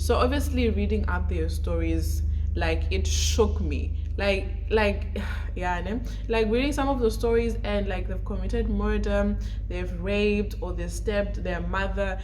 So obviously reading up their stories, like, it shook me. Yeah, ne? Like reading some of the stories, and like they've committed murder, they've raped, or they stabbed their mother.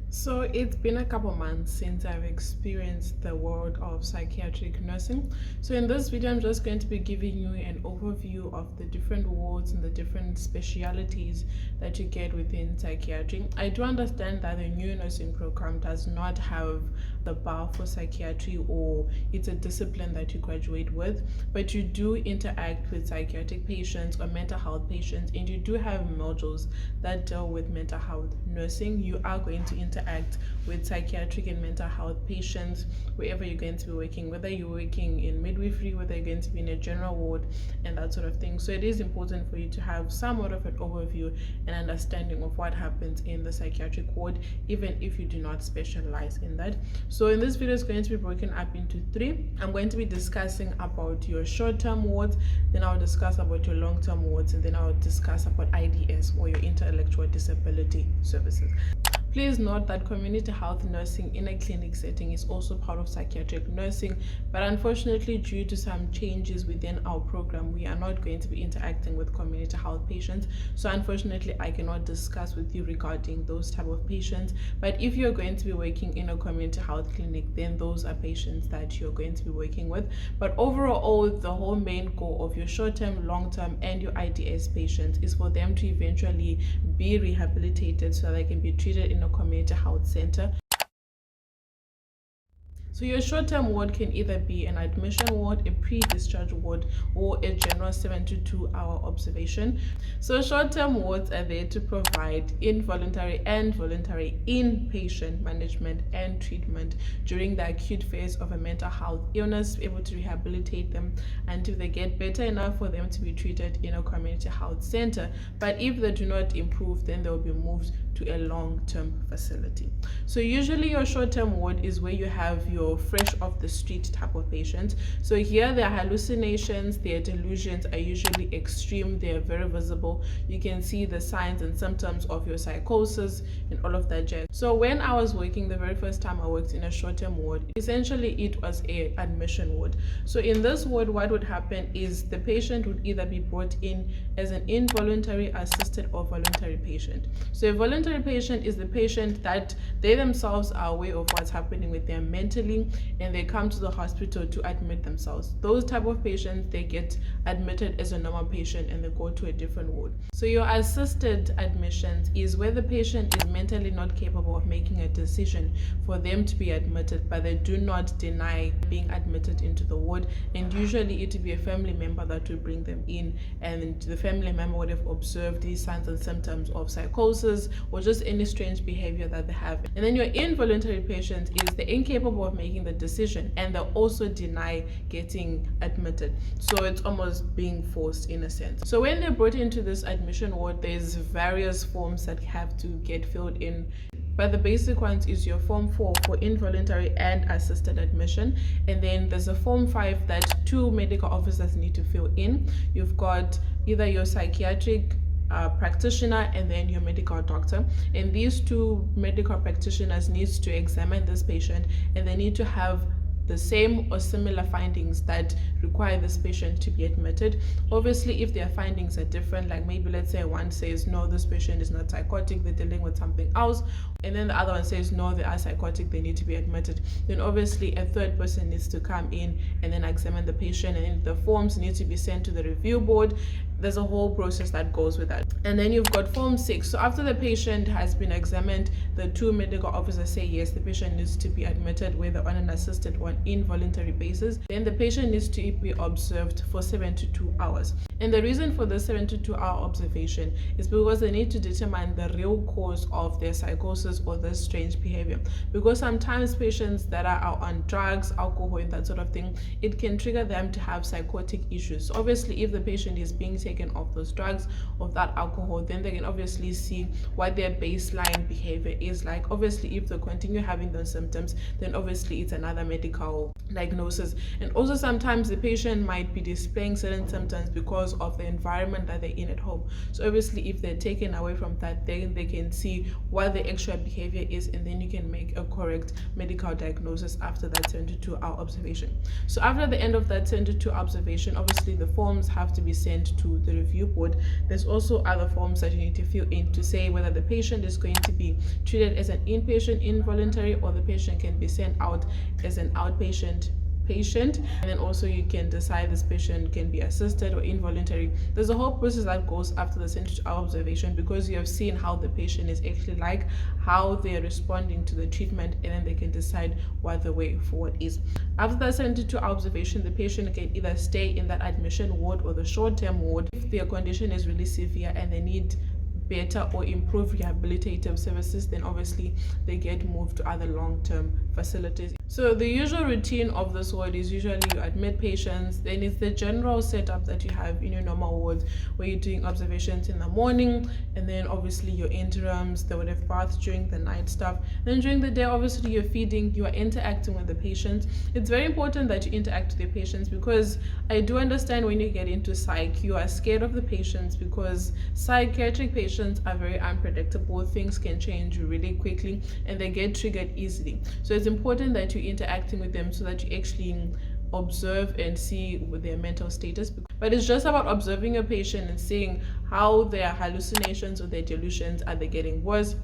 So it's been a couple months since I've experienced the world of psychiatric nursing. So in this video, I'm just going to be giving you an overview of the different wards and the different specialities that you get within psychiatry. I do understand that the new nursing program does not have the bar for psychiatry, or it's a discipline that you graduate with, but you do interact with psychiatric patients or mental health patients, and you do have modules that deal with mental health nursing. You are going to interact with psychiatric and mental health patients wherever you're going to be working, whether you're working in midwifery, whether you're going to be in a general ward, and that sort of thing. So it is important for you to have somewhat of an overview and understanding of what happens in the psychiatric ward, even if you do not specialize in that. So in this video, is going to be broken up into three. I'm going to be discussing about your short-term wards, then I'll discuss about your long-term wards, and then I'll discuss about IDS, or your intellectual disability services. Please note that community health nursing in a clinic setting is also part of psychiatric nursing, but unfortunately, due to some changes within our program, we are not going to be interacting with community health patients. So unfortunately, I cannot discuss with you regarding those type of patients. But if you're going to be working in a community health clinic, then those are patients that you're going to be working with. But overall, the whole main goal of your short-term, long-term, and your IDS patients is for them to eventually be rehabilitated so they can be treated in a community health center. So your short-term ward can either be an admission ward, a pre-discharge ward, or a general 72-hour observation. So short-term wards are there to provide involuntary and voluntary inpatient management and treatment during the acute phase of a mental health illness, able to rehabilitate them until they get better enough for them to be treated in a community health center. But if they do not improve, then they will be moved to a long-term facility. So usually your short-term ward is where you have your fresh off the street type of patients. So here their hallucinations, their delusions are usually extreme, they are very visible. You can see the signs and symptoms of your psychosis and all of that jazz. So when I was working, the very first time I worked in a short-term ward, essentially it was a admission ward. So in this ward, what would happen is the patient would either be brought in as an involuntary assisted or voluntary patient. So a voluntary patient is the patient that they themselves are aware of what's happening with them mentally, and they come to the hospital to admit themselves. Those type of patients, they get admitted as a normal patient and they go to a different ward. So your assisted admissions is where the patient is mentally not capable of making a decision for them to be admitted, but they do not deny being admitted into the ward, and usually it will be a family member that will bring them in, and the family member would have observed these signs and symptoms of psychosis or just any strange behavior that they have. And then your involuntary patient is the incapable of making the decision, and they also deny getting admitted. So it's almost being forced in a sense. So when they're brought into this admission ward, there's various forms that have to get filled in. But the basic ones is your form 4 for involuntary and assisted admission, and then there's a form 5 that 2 medical officers need to fill in. You've got either your psychiatric practitioner and then your medical doctor, and these 2 medical practitioners needs to examine this patient, and they need to have the same or similar findings that require this patient to be admitted. Obviously, if their findings are different, like maybe let's say one says no, this patient is not psychotic, they're dealing with something else, and then the other one says no, they are psychotic, they need to be admitted, then obviously a third person needs to come in and then examine the patient, and then the forms need to be sent to the review board. There's a whole process that goes with that. And then you've got form 6. So after the patient has been examined, the 2 medical officers say yes, the patient needs to be admitted, whether on an assisted or involuntary basis. Then the patient needs to be observed for 72 hours. And the reason for the 72-hour observation is because they need to determine the real cause of their psychosis or this strange behavior. Because sometimes patients that are on drugs, alcohol, and that sort of thing, it can trigger them to have psychotic issues. So obviously, if the patient is being taken off those drugs, of that alcohol, then they can obviously see what their baseline behavior is like. Obviously, if they continue having those symptoms, then obviously it's another medical diagnosis. And also sometimes the patient might be displaying certain symptoms because because of the environment that they're in at home. So obviously if they're taken away from that, then they can see what the actual behavior is, and then you can make a correct medical diagnosis after that 72-hour observation. So after the end of that 72 observation, obviously the forms have to be sent to the review board. There's also other forms that you need to fill in to say whether the patient is going to be treated as an inpatient involuntary, or the patient can be sent out as an outpatient patient. And then also you can decide this patient can be assisted or involuntary. There's a whole process that goes after the 72-hour observation, because you have seen how the patient is actually like, how they're responding to the treatment, and then they can decide what the way forward is. After that 72-hour observation, the patient can either stay in that admission ward or the short-term ward. If their condition is really severe and they need better or improve rehabilitative services, then obviously they get moved to other long-term facilities. So the usual routine of this ward is usually you admit patients, then it's the general setup that you have in your normal wards, where you're doing observations in the morning, and then obviously your interims, they would have baths during the night stuff. Then during the day, obviously you're feeding, you are interacting with the patients. It's very important that you interact with your patients, because I do understand when you get into psych, you are scared of the patients, because psychiatric patients are very unpredictable. Things can change really quickly and they get triggered easily. So it's important that you're interacting with them so that you actually observe and see with their mental status. But it's just about observing a patient and seeing how their hallucinations or their delusions, are they getting worse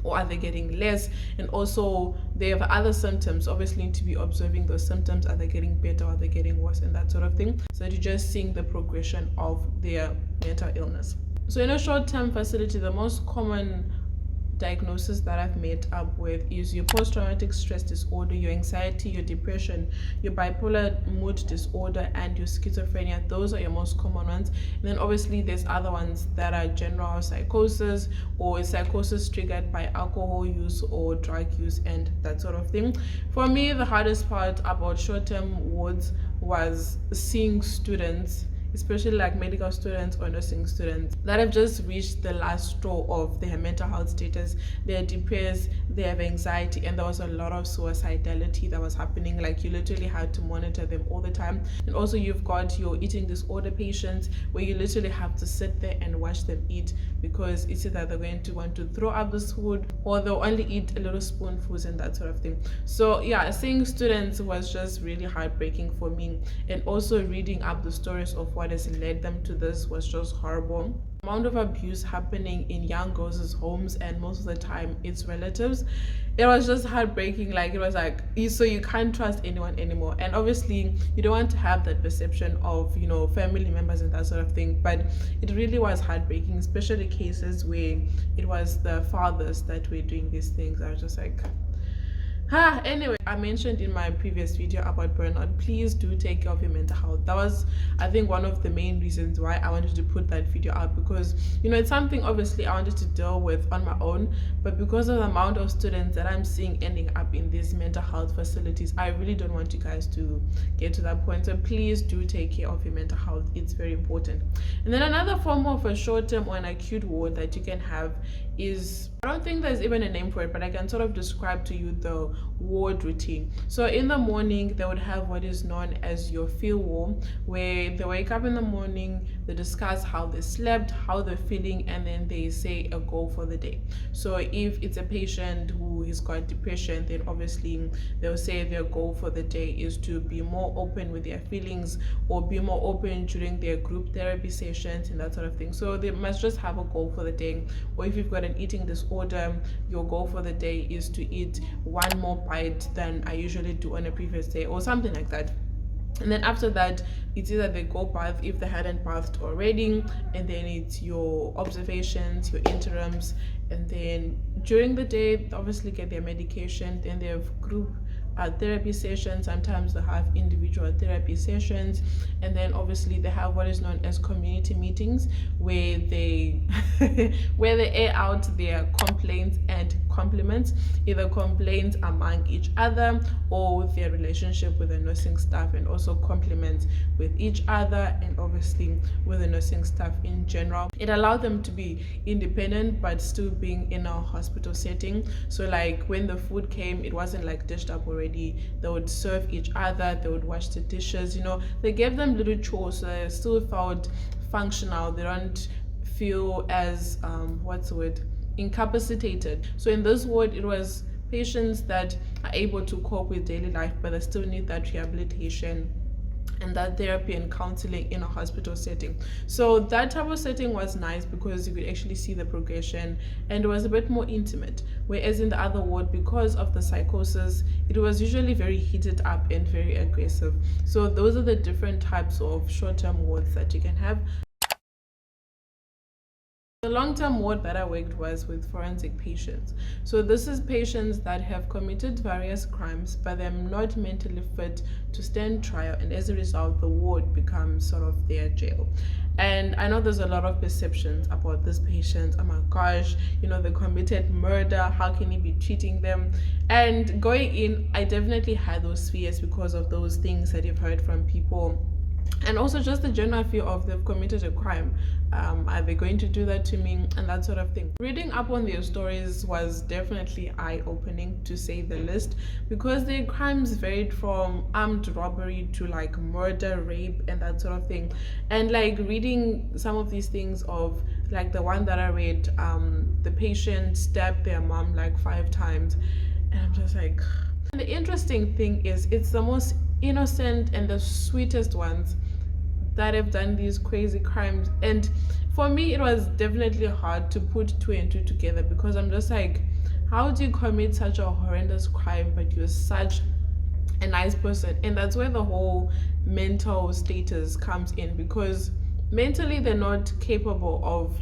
or are they getting less, and also they have other symptoms. Obviously you need to be observing those symptoms. Are they getting better, or are they getting worse, and that sort of thing, so that you're just seeing the progression of their mental illness. So in a short-term facility, the most common diagnosis that I've met up with is your post-traumatic stress disorder, your anxiety, your depression, your bipolar mood disorder, and your schizophrenia. Those are your most common ones. And then obviously there's other ones that are general psychosis, or psychosis triggered by alcohol use or drug use and that sort of thing. For me, the hardest part about short-term wards was seeing students, especially like medical students or nursing students, that have just reached the last straw of their mental health status. They're depressed, they have anxiety, and there was a lot of suicidality that was happening. Like you literally had to monitor them all the time. And also you've got your eating disorder patients, where you literally have to sit there and watch them eat, because it's either they're going to want to throw up this food, or they'll only eat a little spoonfuls and that sort of thing. So yeah, seeing students was just really heartbreaking for me, and also reading up the stories of what has led them to this was just horrible. The amount of abuse happening in young girls' homes, and most of the time it's relatives, it was just heartbreaking. Like it was like, so you can't trust anyone anymore. And obviously you don't want to have that perception of, you know, family members and that sort of thing, but it really was heartbreaking, especially cases where it was the fathers that were doing these things. I was just like, anyway, I mentioned in my previous video about burnout. Please do take care of your mental health. That was, I think, one of the main reasons why I wanted to put that video out, because, you know, it's something obviously I wanted to deal with on my own, but because of the amount of students that I'm seeing ending up in these mental health facilities, I really don't want you guys to get to that point. So please do take care of your mental health. It's very important. And then another form of a short-term or an acute ward that you can have is, I don't think there's even a name for it, but I can sort of describe to you the ward routine. So in the morning, they would have what is known as your feel warm, where they wake up in the morning, they discuss how they slept, how they're feeling, and then they say a goal for the day. So if it's a patient who has got depression, then obviously they'll say their goal for the day is to be more open with their feelings, or be more open during their group therapy sessions and that sort of thing. So they must just have a goal for the day. Or if you've got an eating disorder, your goal for the day is to eat one more bite than I usually do on a previous day, or something like that. And then after that, it's either they go bath if they hadn't bathed already, and then it's your observations, your interims, and then during the day they obviously get their medication. Then they have group therapy sessions. Sometimes they have individual therapy sessions, and then obviously they have what is known as community meetings, where they where they air out their complaints and compliments, either complaints among each other or their relationship with the nursing staff, and also compliments with each other, and obviously with the nursing staff in general. It allowed them to be independent but still being in a hospital setting. So like when the food came, it wasn't like dished up already. already. They would serve each other, they would wash the dishes, they gave them little chores so they still felt functional. They don't feel as what's the word, incapacitated. So in this ward, it was patients that are able to cope with daily life, but they still need that rehabilitation and that therapy and counseling in a hospital setting. So that type of setting was nice because you could actually see the progression, and it was a bit more intimate. Whereas in the other ward, because of the psychosis, it was usually very heated up and very aggressive. So those are the different types of short-term wards that you can have. The long-term ward that I worked was with forensic patients. So this is patients that have committed various crimes, but they're not mentally fit to stand trial, and as a result, the ward becomes sort of their jail. And I know there's a lot of perceptions about these patients. Oh my gosh, they committed murder. How can he be treating them? And going in, I definitely had those fears because of those things that you've heard from people. And also just the general fear of they've committed a crime. Are they going to do that to me, and that sort of thing. Reading up on their stories was definitely eye-opening, to say the least, because their crimes varied from armed robbery to like murder, rape, and that sort of thing. And like reading some of these things, of like the one that I read, the patient stabbed their mom like 5 times, and I'm just like, and the interesting thing is, it's the most innocent and the sweetest ones that have done these crazy crimes. And for me, it was definitely hard to put 2 and 2 together, because I'm just like, how do you commit such a horrendous crime but you're such a nice person? And that's where the whole mental status comes in, because mentally they're not capable of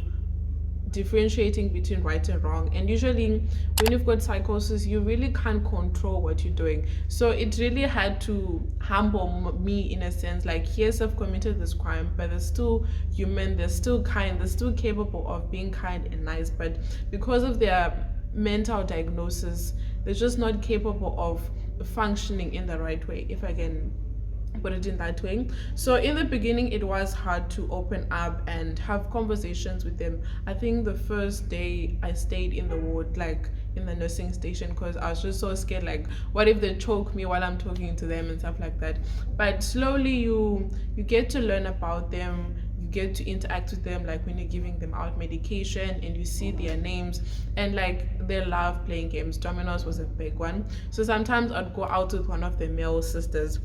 differentiating between right and wrong. And usually when you've got psychosis, you really can't control what you're doing. So it really had to humble me, in a sense, like, yes, I've committed this crime, but they're still human, they're still kind, they're still capable of being kind and nice, but because of their mental diagnosis, they're just not capable of functioning in the right way, if I can put it in that way. So in the beginning, it was hard to open up and have conversations with them. I think the first day I stayed in the ward, like in the nursing station, because I was just so scared, like, what if they choke me while I'm talking to them and stuff like that. But slowly you get to learn about them, you get to interact with them, like when you're giving them out medication and you see their names, and like they love playing games. Dominoes was a big one. So sometimes I'd go out with one of the male sisters,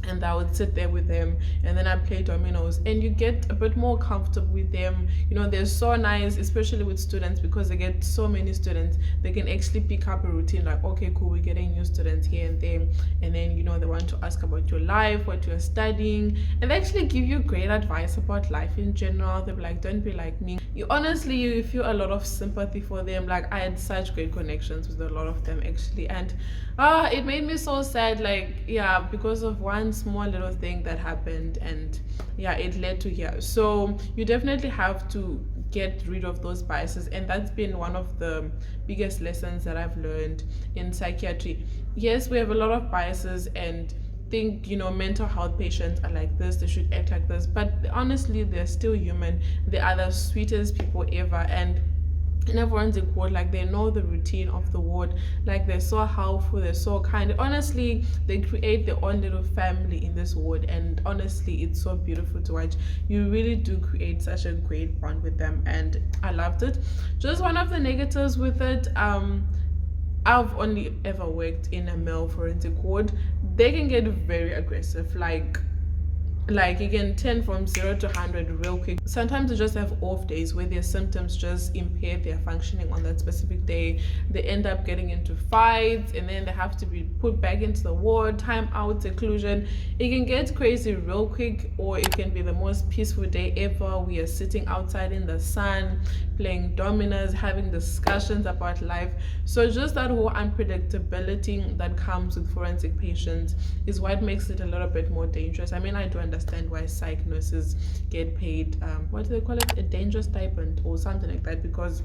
and I would sit there with them, and then I'd play dominoes, and you get a bit more comfortable with them. They're so nice, especially with students, because they get so many students. They can actually pick up a routine, like, okay, cool, we're getting new students here and there, and then they want to ask about your life, what you're studying, and they actually give you great advice about life in general. They're like, don't be like me. You feel a lot of sympathy for them. Like, I had such great connections with a lot of them, actually. And it made me so sad, like, yeah, because of one small little thing that happened, and yeah, it led to here. So you definitely have to get rid of those biases, and that's been one of the biggest lessons that I've learned in psychiatry. Yes, we have a lot of biases and think mental health patients are like this, they should act like this, but honestly, they're still human. They are the sweetest people ever, and in a forensic ward, like, they know the routine of the ward, like, they're so helpful, they're so kind. Honestly, they create their own little family in this ward, and honestly, it's so beautiful to watch. You really do create such a great bond with them, and I loved it. Just one of the negatives with it, I've only ever worked in a male forensic ward. They can get very aggressive, like you can turn from 0 to 100 real quick. Sometimes they just have off days where their symptoms just impair their functioning on that specific day. They end up getting into fights, and then they have to be put back into the ward, time out, seclusion. It can get crazy real quick, or it can be the most peaceful day ever. We are sitting outside in the sun, playing dominoes, having discussions about life. So just that whole unpredictability that comes with forensic patients is what makes it a little bit more dangerous. I mean, I do understand why psych nurses get paid what do they call it, a danger stipend or something like that, because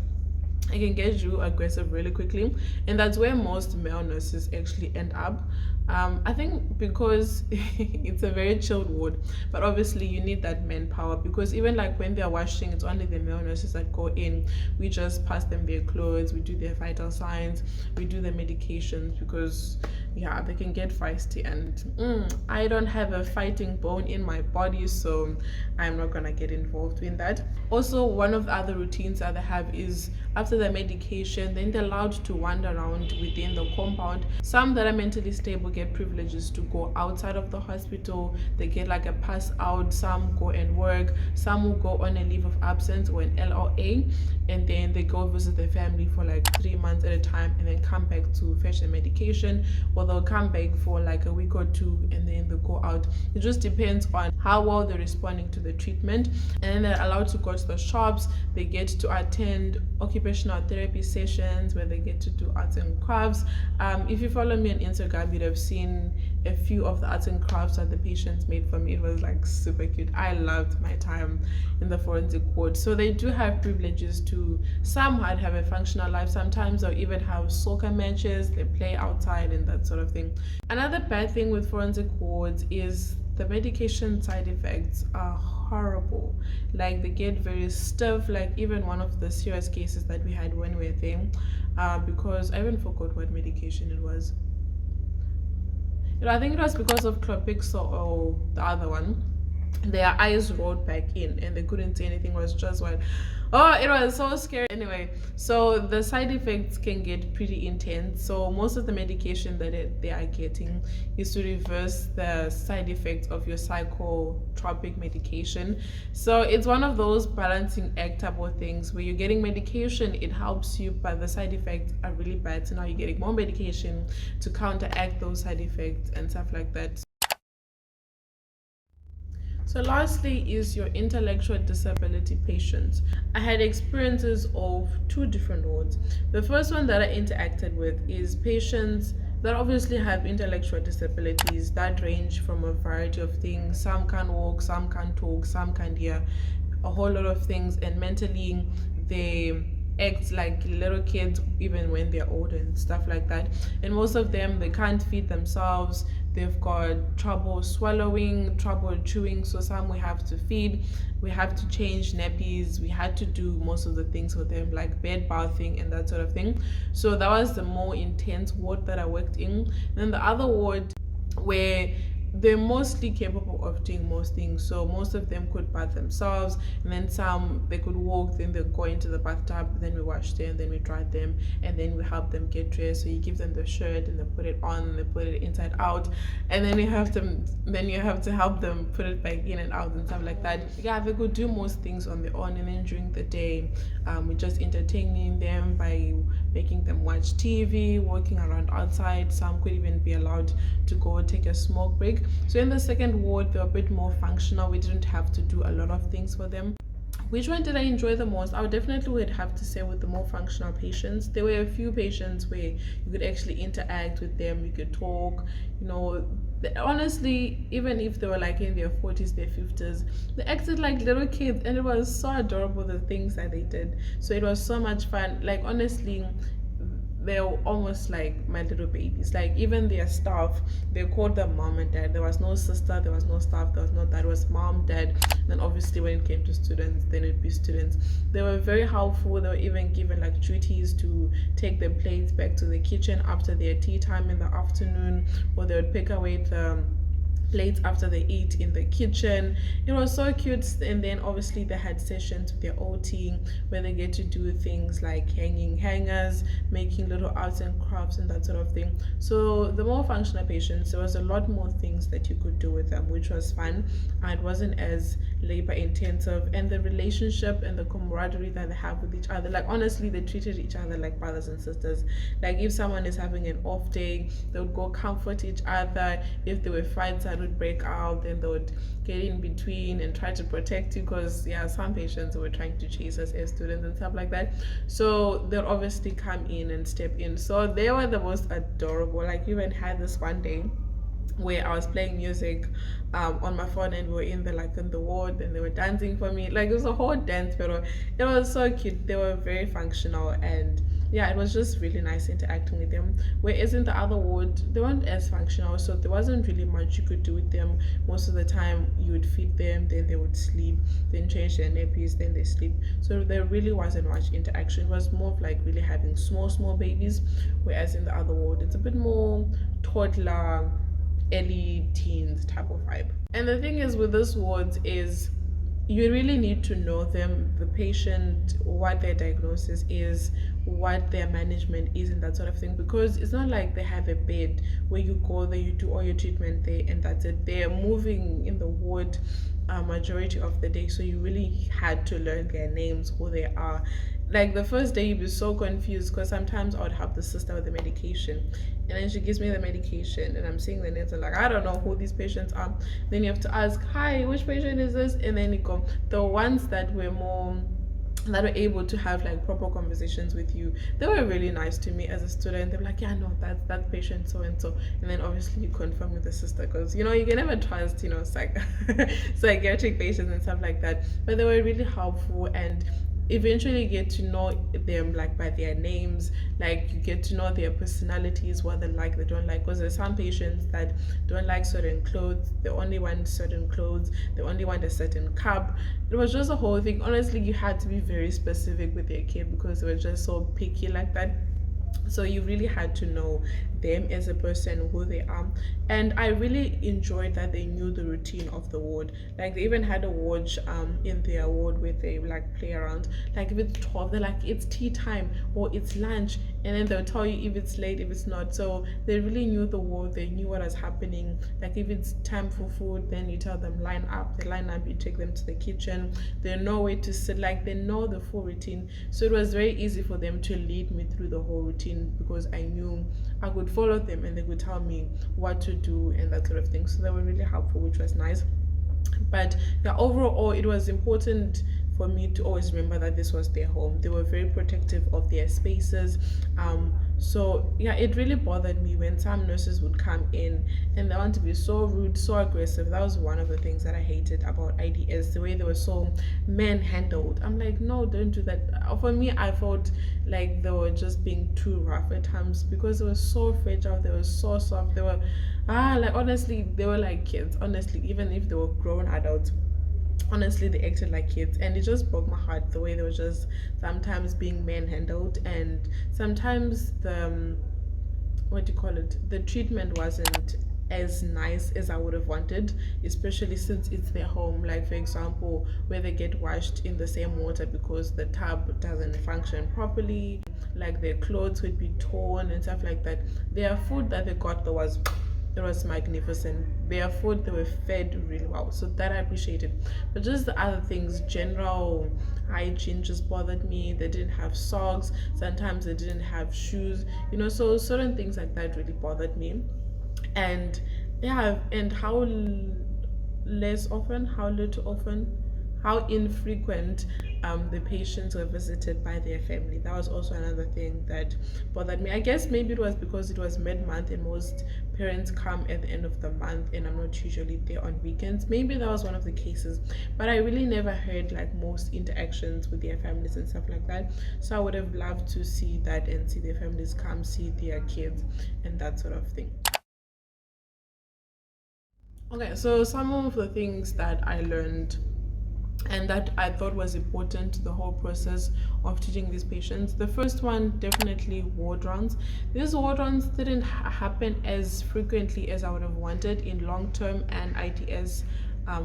it can get you aggressive really quickly, and that's where most male nurses actually end up. I think because it's a very chilled ward, but obviously you need that manpower, because even like when they're washing, it's only the male nurses that go in. We just pass them their clothes, we do their vital signs, we do the medications, because yeah, they can get feisty, and I don't have a fighting bone in my body, so I'm not gonna get involved in that. Also, one of the other routines that they have is after the medication, then they're allowed to wander around within the compound. Some that are mentally stable get privileges to go outside of the hospital. They get like a pass out. Some go and work. Some will go on a leave of absence or an LOA, and then they go visit their family for like 3 months at a time, and then come back to fetch the medication, or they'll come back for like a week or two, and then they go out. It just depends on how well they're responding to the treatment. And then they're allowed to go to the shops. They get to attend occupational therapy sessions where they get to do arts and crafts. If you follow me on Instagram, you'd have seen a few of the arts and crafts that the patients made for me. It was like super cute. I loved my time in the forensic ward. So they do have privileges to, some might have a functional life. Sometimes they'll even have soccer matches, they play outside and that sort of thing. Another bad thing with forensic wards is the medication side effects are horrible. Like they get very stiff. Like even one of the serious cases that we had when we were there, because I even forgot what medication it was. I think it was because of Clopixo or the other one. Their eyes rolled back in and they couldn't see anything. It was just like, oh, it was so scary. Anyway, so the side effects can get pretty intense. So most of the medication that they are getting is to reverse the side effects of your psychotropic medication. So it's one of those balancing act type of things where you're getting medication, it helps you, but the side effects are really bad. So now you're getting more medication to counteract those side effects and stuff like that. So lastly is your intellectual disability patients. I had experiences of two different wards. The first one that I interacted with is patients that obviously have intellectual disabilities that range from a variety of things. Some can't walk, some can't talk, some can't hear, a whole lot of things, and mentally they act like little kids even when they're older and stuff like that. And most of them, they can't feed themselves, they've got trouble swallowing, trouble chewing. So some we have to feed, we have to change nappies, we had to do most of the things for them, like bed bathing and that sort of thing. So that was the more intense ward that I worked in. And then the other ward where they're mostly capable of doing most things. So most of them could bath themselves, and then some they could walk, then they go into the bathtub, then we wash them, then we dry them, and then we help them get dressed. So you give them the shirt and they put it on, and they put it inside out, and then you have to help them put it back in and out and stuff like that. Yeah, they could do most things on their own, and then during the day, we're just entertaining them by making them watch TV, walking around outside. Some could even be allowed to go take a smoke break. So in the second ward, they're a bit more functional. We didn't have to do a lot of things for them. Which one did I enjoy the most? I would have to say with the more functional patients. There were a few patients where you could actually interact with them, you could talk, honestly, even if they were like in their 40s, their 50s, they acted like little kids, and it was so adorable, the things that they did. So it was so much fun. Like honestly, they're almost like my little babies. Like even their staff, they called them mom and dad. There was no sister, there was no staff, there was no dad. It was mom, dad. And then obviously when it came to students, then it'd be students. They were very helpful. They were even given like duties to take their plates back to the kitchen after their tea time in the afternoon, or they would pick away the plates after they eat in the kitchen. It was so cute. And then obviously they had sessions with their OT where they get to do things like hanging hangers, making little arts and crafts and that sort of thing. So the more functional patients, there was a lot more things that you could do with them, which was fun. It wasn't as labor intensive, and the relationship and the camaraderie that they have with each other, like honestly, they treated each other like brothers and sisters. Like if someone is having an off day, they would go comfort each other. If there were fights that would break out, then they would get in between and try to protect you, because some patients were trying to chase us as students and stuff like that. So they'll obviously come in and step in. So they were the most adorable. Like we even had this one day where I was playing music on my phone, and we were in the ward, and they were dancing for me. Like, it was a whole dance, but it was so cute. They were very functional, and yeah, it was just really nice interacting with them. Whereas in the other ward, they weren't as functional, so there wasn't really much you could do with them. Most of the time, you would feed them, then they would sleep, then change their nappies, then they sleep. So there really wasn't much interaction. It was more of like really having small babies, whereas in the other ward, it's a bit more toddler, early teens type of vibe. And the thing is with this wards is you really need to know them, the patient, what their diagnosis is, what their management is, and that sort of thing. Because it's not like they have a bed where you go there, you do all your treatment there, and that's it. They're moving in the ward majority of the day, so you really had to learn their names, who they are. Like the first day, you'd be so confused because sometimes I would help the sister with the medication, and then she gives me the medication, and I'm seeing the names and like I don't know who these patients are. Then you have to ask, "Hi, which patient is this?" And then you go. The ones that were able to have like proper conversations with you, they were really nice to me as a student. They were like, "Yeah, no, that's patient so and so," and then obviously you confirm with the sister because you can never trust psychiatric patients and stuff like that. But they were really helpful, and eventually get to know them like by their names. Like you get to know their personalities, what they like, they don't like, because there's some patients that don't like certain clothes, they only want certain clothes, they only want a certain cup. It was just a whole thing. Honestly, you had to be very specific with their care because they were just so picky like that. So you really had to know them as a person, who they are. And I really enjoyed that they knew the routine of the ward. Like they even had a watch in their ward where they like play around. Like if it's 12, they're like, it's tea time or it's lunch, and then they'll tell you if it's late, if it's not. So they really knew the ward, they knew what was happening. Like if it's time for food, then you tell them line up, they line up, you take them to the kitchen, they know where to sit, like they know the full routine. So it was very easy for them to lead me through the whole routine because I knew I could follow them and they would tell me what to do and that sort of thing. So they were really helpful, which was nice. But yeah, overall, it was important for me to always remember that this was their home. They were very protective of their spaces. So yeah, it really bothered me when some nurses would come in and they want to be so rude, so aggressive. That was one of the things that I hated about IDS, the way they were so man-handled. I'm like, no, don't do that. For me, I felt like they were just being too rough at times because they were so fragile, they were so soft, they were like honestly, they were like kids. Honestly, even if they were grown adults, honestly they acted like kids, and it just broke my heart the way they were just sometimes being manhandled, and sometimes the what do you call it, the treatment wasn't as nice as I would have wanted, especially since it's their home. Like for example, where they get washed in the same water because the tub doesn't function properly, like their clothes would be torn and stuff like that. Their food that they got though was, it was magnificent. Their food, they were fed really well, so that I appreciated. But just the other things, general hygiene just bothered me. They didn't have socks, sometimes they didn't have shoes, so certain things like that really bothered me. And yeah, and less often, how little often, how infrequent the patients were visited by their family. That was also another thing that bothered me. I guess maybe it was because it was mid-month and most parents come at the end of the month, and I'm not usually there on weekends. Maybe that was one of the cases, but I really never heard like most interactions with their families and stuff like that. So I would have loved to see that and see their families come see their kids and that sort of thing. Okay, so some of the things that I learned and that I thought was important to the whole process of treating these patients. The first one, definitely ward rounds. These ward rounds didn't happen as frequently as I would have wanted in long-term and ITS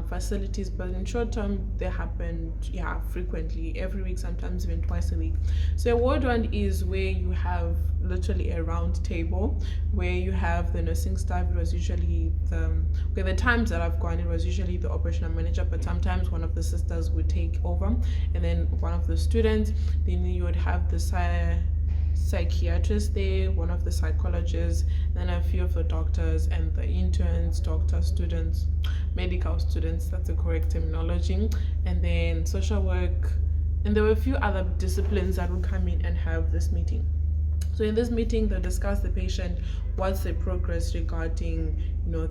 facilities, but in short term they happened frequently, every week, sometimes even twice a week. So a ward round is where you have literally a round table where you have the nursing staff. It was usually the times that I've gone, it was usually the operational manager, but sometimes one of the sisters would take over, and then one of the students. Then you would have the psychiatrist there, one of the psychologists, then a few of the doctors and the interns, doctor students, medical students, that's the correct terminology, and then social work, and there were a few other disciplines that would come in and have this meeting. So in this meeting, they'll discuss the patient, what's the progress regarding,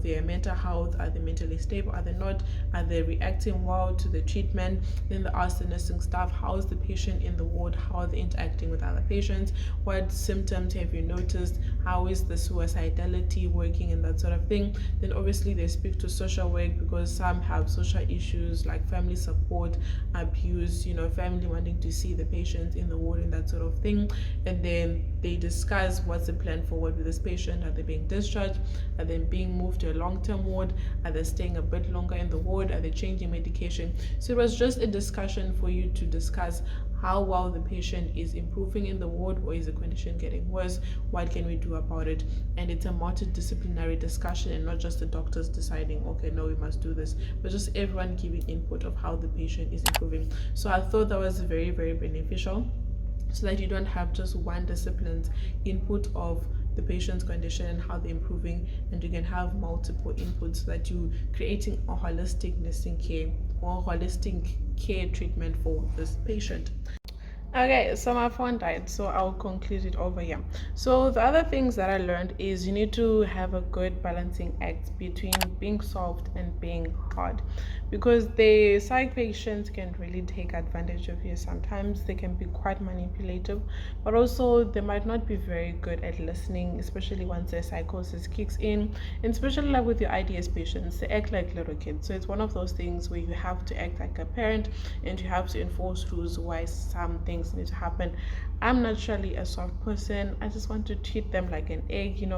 their mental health. Are they mentally stable? Are they not? Are they reacting well to the treatment? Then they ask the nursing staff, how is the patient in the ward? How are they interacting with other patients? What symptoms have you noticed? How is the suicidality working, and that sort of thing. Then obviously they speak to social work, because some have social issues like family support, abuse, family wanting to see the patient in the ward and that sort of thing. And then they discuss what's the plan forward with this patient. Are they being discharged? Are they being moved to a long-term ward? Are they staying a bit longer in the ward? Are they changing medication? So it was just a discussion for you to discuss how well the patient is improving in the ward, or is the condition getting worse? What can we do about it? And it's a multidisciplinary discussion, and not just the doctors deciding, okay, no, we must do this, but just everyone giving input of how the patient is improving. So I thought that was very, very beneficial, so that you don't have just one discipline's input of the patient's condition and how they're improving, and you can have multiple inputs, so that you're creating a holistic nursing care or holistic care treatment for this patient. Okay, so my phone died, so I'll conclude it over here. So the other things that I learned is you need to have a good balancing act between being soft and being hard, because the psych patients can really take advantage of you. Sometimes they can be quite manipulative, but also they might not be very good at listening, especially once their psychosis kicks in. And especially like with your IDS patients, they act like little kids. So it's one of those things where you have to act like a parent, and you have to enforce rules why some things need to happen. I'm naturally a soft person. I just want to treat them like an egg,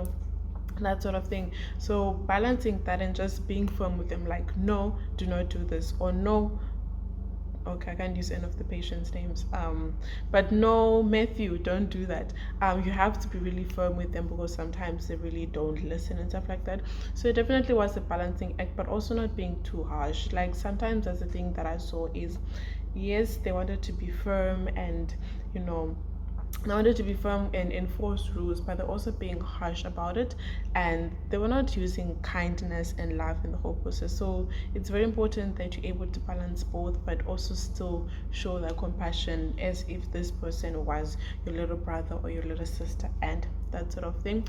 that sort of thing. So balancing that and just being firm with them, like, no, do not do this, or no, okay, I can't use any of the patients' names, but no, Matthew, don't do that. You have to be really firm with them, because sometimes they really don't listen and stuff like that. So it definitely was a balancing act, but also not being too harsh. Like sometimes that's the thing that I saw is, yes, they wanted to be firm, and I wanted to be firm and enforce rules, but they're also being harsh about it, and they were not using kindness and love in the whole process. So it's very important that you're able to balance both, but also still show that compassion as if this person was your little brother or your little sister, and that sort of thing.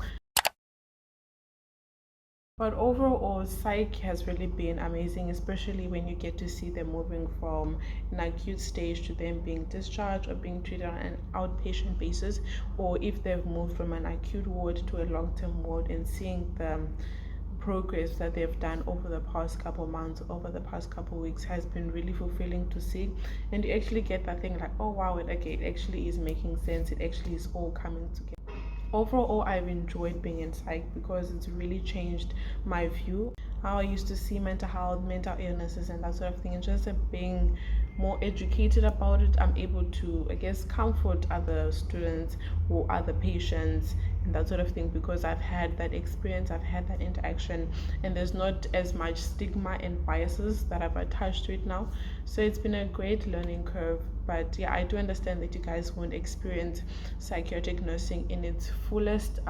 But overall, Psych has really been amazing, especially when you get to see them moving from an acute stage to them being discharged or being treated on an outpatient basis, or if they've moved from an acute ward to a long-term ward, and seeing the progress that they've done over the past couple months, over the past couple weeks, has been really fulfilling to see. And you actually get that thing like, oh wow, it actually is making sense. It actually is all coming together. Overall, I've enjoyed being in psych, because it's really changed my view, how I used to see mental health, mental illnesses, and that sort of thing. And just being more educated about it, I'm able to, I guess, comfort other students or other patients and that sort of thing, because I've had that experience, I've had that interaction, and there's not as much stigma and biases that I've attached to it now. So it's been a great learning curve. But yeah, I do understand that you guys won't experience psychiatric nursing in its fullest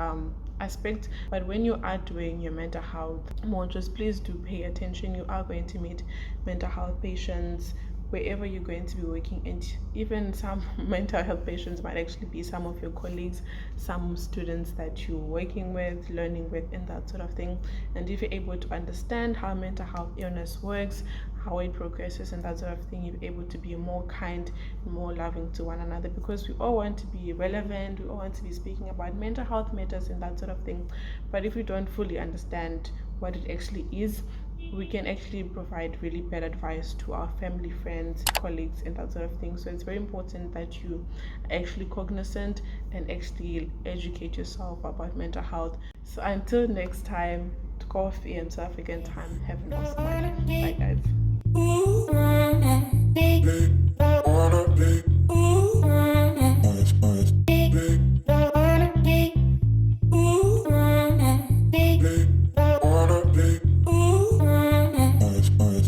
aspect, but when you are doing your mental health modules, please do pay attention. You are going to meet mental health patients wherever you're going to be working, and even some mental health patients might actually be some of your colleagues, some students that you're working with, learning with, and that sort of thing. And if you're able to understand how mental health illness works, how it progresses, and that sort of thing, you're able to be more kind, more loving to one another, because we all want to be relevant, we all want to be speaking about mental health matters and that sort of thing. But if we don't fully understand what it actually is, we can actually provide really bad advice to our family, friends, colleagues, and that sort of thing. So it's very important that you are actually cognizant and actually educate yourself about mental health. So until next time, coffee and South African time, have an awesome one. Bye guys.